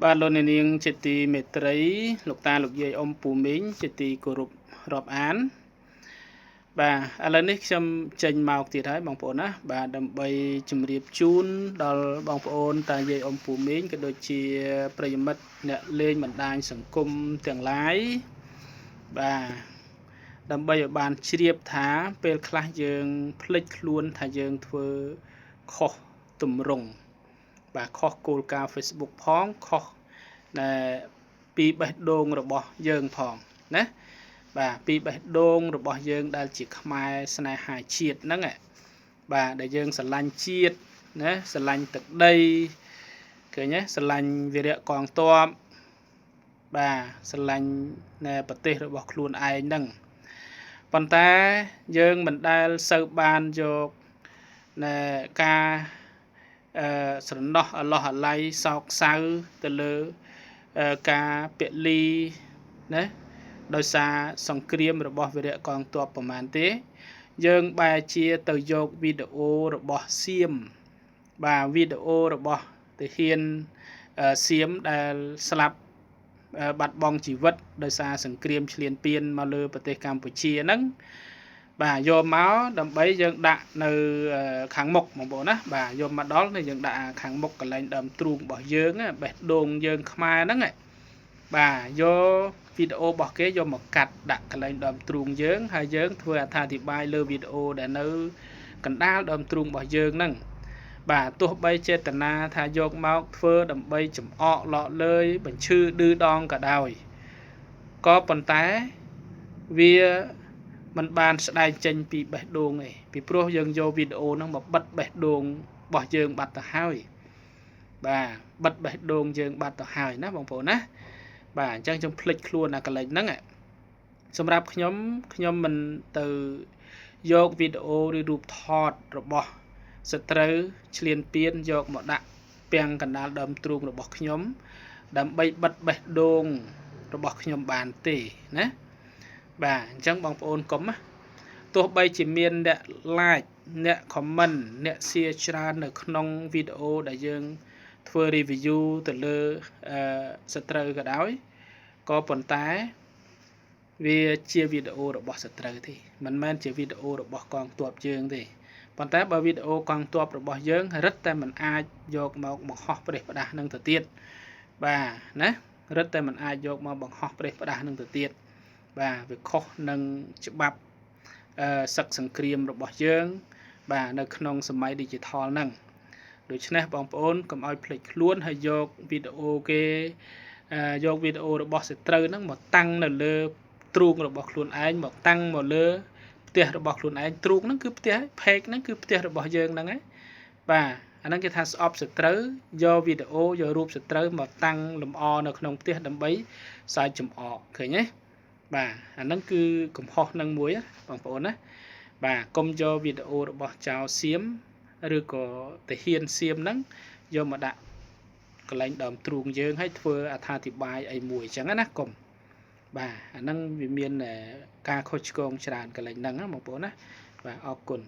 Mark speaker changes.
Speaker 1: បាទលោកអ្នកនាងជាទីមេត្រីលោកតាលោកយាយអ៊ំពូមីងជាទីគោរពរាប់អានបាទឥឡូវនេះខ្ញុំចេញមកទៀតហើយបងប្អូនណាបាទដើម្បីជម្រាបជូនដល់បងប្អូនតាយាយអ៊ំពូមីងក៏ដូចជាប្រិយមិត្តអ្នកលេងបណ្ដាញសង្គមទាំងឡាយបាទដើម្បីឲ្យបានជ្រាបថាពេលខ្លះយើងភ្លេចខ្លួនថាយើងធ្វើខុសទម្រង់បាទខុសគោលការណ៍ Facebook ផងខុសពីបេះដូងរបស់យើងផងណាបាទពីបេះដូងរបស់យើងដែលជាខ្មែរស្នេហាជាតិហ្នឹងបាទដែលយើងស្រឡាញ់ជាតិណាស្រឡាញ់ទឹកដីឃើញទេស្រឡាញ់វីរៈកងទ័ពបាទស្រឡាញ់ប្រទេសរបស់ខ្លួនឯងហ្នឹងប៉ុន្តែយើងមិនដែលសូវបានយកការស្រណោះអាឡោះអាល័យសោកសៅទៅលើការពលីណាដោយសារសង្គ្រាមរបស់វីរៈកងទ័ពប្រមាណទេយើងបែរជាទៅយកវីដេអូរបស់សៀមបាទវីដេអូរបស់ទាហានសៀមដែលស្លាប់បាត់បង់ជីវិតដោយសារសង្គ្រាមឈ្លានពានមកលើប្រទេសកម្ពុជាហ្នឹងបាទយកមកដើម្បីយើងដាក់នៅខាងមុខបងប្អូនណាបាទយកមកដល់នេះយើងដាក់ខាងមុខកន្លែងដើមទ្រូងរបស់យើងបេះដូងយើងខ្មែរហ្នឹងបាទយកវីដេអូរបស់គេយកមកកាត់ដាក់កន្លែងដើមទ្រូងយើងហើយយើងធ្វើអត្ថាធិប្បាយលើវីដេអូដែលនៅកណ្ដាលដើមទ្រូងរបស់យើងហ្នឹងបាទទោះបីចេតនាថាយកមកធ្វើដើម្បីចំអកឡកលើយបញ្ឈឺឌឺដងក៏ដោយក៏ប៉ុន្តែវាมันបានស្ដែងចេញពីបេះដូងឯងពីព្រោះយើងយកវីដេអូហ្នឹងមកបិទបេះដូងរបស់យើងបាត់ទៅហើយបាទបិទបេះដូងយើងបាត់ទៅហើយណាបងប្អូនណាបាទអញ្ចឹងខ្ញុំភ្លេចខ្លួនអាកន្លែងហ្នឹងសម្រាប់ខ្ញុំមិនទៅយកវីដេអូឬរូបថតរបស់សត្រូវឈ្លានពានយកមកដាក់ពាំងកណ្ដាលដើមទ្រូងរបស់ខ្ញុំដើម្បីបិទបេះដូងរបស់ខ្ញុំបានទេណាបាទអញ្ចឹងបងប្អូនកុំណាទោះបីជាមានអ្នក like អ្នក comment អ្នក share ច្រើននៅក្នុងវីដេអូដែលយើងធ្វើ review ទៅលើសត្រូវក៏ដោយក៏ប៉ុន្តែវាជាវីដេអូរបស់សត្រូវទេមិនមែនជាវីដេអូរបស់កងទ័ពយើងទេប៉ុន្តែបើវីដេអូកងទ័ពរបស់យើងរឹតតែមិនអាចយកមកបង្ហោះប្រេះផ្ដាស់នឹងទៅទៀតបាទណារឹតតែមិនអាចយកមកបង្ហោះប្រេះផ្ដាស់នឹងទៅទៀតបាទវាខុសនឹងច្បាប់សឹកសង្គ្រាមរបស់យើងបាទនៅក្នុងសម័យ digital ហ្នឹងដូច្នេះបងប្អូនកុំឲ្យភ្លេចខ្លួនហើយយកវីដេអូគេយកវីដេអូរបស់សត្រូវហ្នឹងមកតាំងនៅលើទ្រូងរបស់ខ្លួនឯងមកតាំងមកលើផ្ទះរបស់ខ្លួនឯងទ្រូងហ្នឹងគឺផ្ទះផេកហ្នឹងគឺផ្ទះរបស់យើងហ្នឹងឯងបាទអាហ្នឹងគេថាស្អប់សត្រូវយកវីដេអូយករូបសត្រូវមកតាំងលម្អនៅក្នុងផ្ទះដើម្បីសើចចំអកឃើញទេបាទអាហ្នឹងគឺកំហុសនឹងមួយបងប្អូនណាបាទកុំយកវីដេអូរបស់ចៅសៀមឬក៏ទាហានសៀមហ្នឹងយកមកដាក់កន្លែងដើមទ្រូងយើងឲ្យធ្វើអត្ថាធិប្បាយអីមួយអញ្ចឹងណាកុំបាទអាហ្នឹងវាមានការខុសឆ្គងច្រើនកន្លែងហ្នឹងបងប្អូនណាបាទអរគុណ